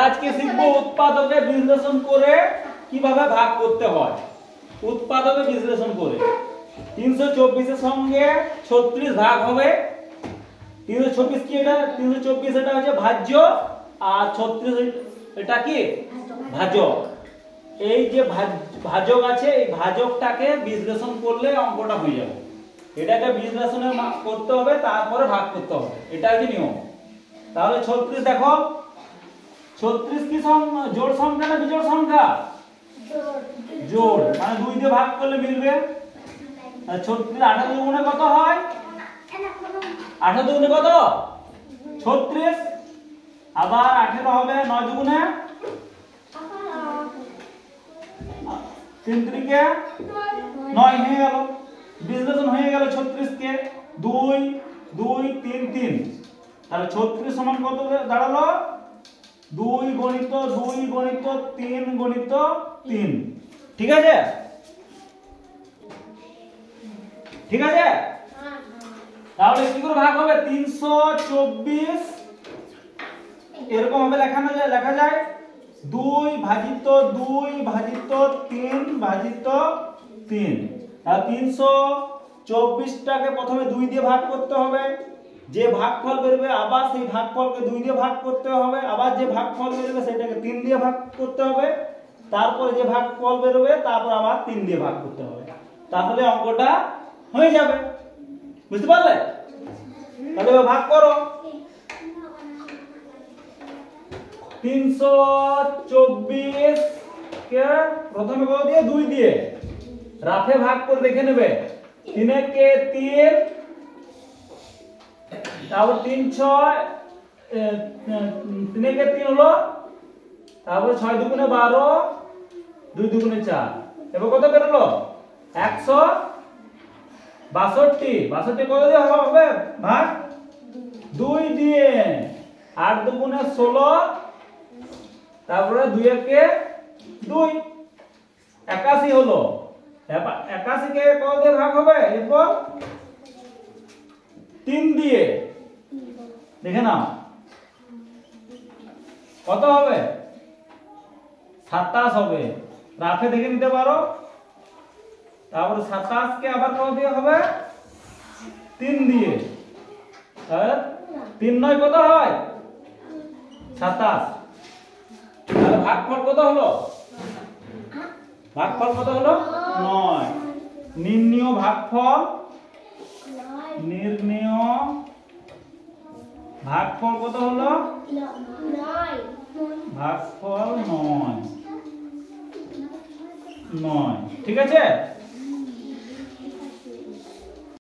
আজকে শিখবো উৎপাদকে বিশ্লেষণ করে কিভাবে ভাগ করতে হয়। উৎপাদকে বিশ্লেষণ করে 324 এর সঙ্গে 36 ভাগ হবে। 324 কি এটা? 324 এটা হচ্ছে ভাজ্য আর 36 এটা কি ভাজক। এই যে ভাজক আছে এই ভাজকটাকে বিশ্লেষণ করলে অঙ্কটা হয়ে যাবে। এটাকে বিশ্লেষণে করতে হবে তারপরে ভাগ করতে হবে, এটা হচ্ছে নিয়ম। তাহলে 36 দেখো, 36 কি জোড় সংখ্যা না বিজোড় সংখ্যা? জোড়, মানে 2 দিয়ে ভাগ করলে মিলবে। আর 36 18 দুগুণে কত হয়? 18 দুগুণে কত? 36। আবার 18 হবে 9 দুগুণে 3 3 9 হয়ে গেল। বিশ্লেষণ হয়ে গেল 36 কে 2 2 3 3। তাহলে 36 সমান কত দাঁড়ালো? 2 গণিত 2 গণিত 3 গণিত 3। ঠিক আছে? ঠিক আছে? তাহলে কি করে ভাগ হবে? 324 এরকম ভাবে লেখা যায় 2 ভাজিত 2 ভাজিত 3 ভাজিত 3। আর 324 টাকে প্রথমে 2 দিয়ে ভাগ করতে হবে। যে ভাগফল বেরবে আবার সেই ভাগফলকে 2 দিয়ে ভাগ করতে হবে। আবার যে ভাগফল বেরবে সেটাকে 3 দিয়ে ভাগ করতে হবে। তারপর যে ভাগফল বেরবে তারপর আবার 3 দিয়ে ভাগ করতে হবে। তাহলে অঙ্কটা হয়ে যাবে। বুঝতে পারলে? তাহলে ভাগ করো। 324 কে প্রথমে কত দিয়ে? 2 দিয়ে। রাফে ভাগ করে দেখে নেবে। 3 কে 3, তারপর 3 6 3 কে 3 হলো, তারপর 6 দুগুণে 12 2 দুগুণে 4। এবার কত বেরোলো? 162। 62 কত দিয়ে হবে ভাগ? 2 দিয়ে। 8 দুগুণে 16, তারপরে 2 একে 2 81 হলো। 81 কে কত দিয়ে ভাগ হবে? এরপর 3 দিয়ে। দেখে নাও কত হবে? 27 হবে। রাফে দেখে নিতে পারো। তারপরে 27 কে আবার কত দিয়ে হবে? 3 দিয়ে। 3 9 কত হয়? 27। তাহলে ভাগফল কত হলো? ভাগফল কত হলো? 9। নির্ণেয় ভাগফল, নির্ণেয় ভাগফল কত হলো? 9। ভাগফল 9। ঠিক আছে?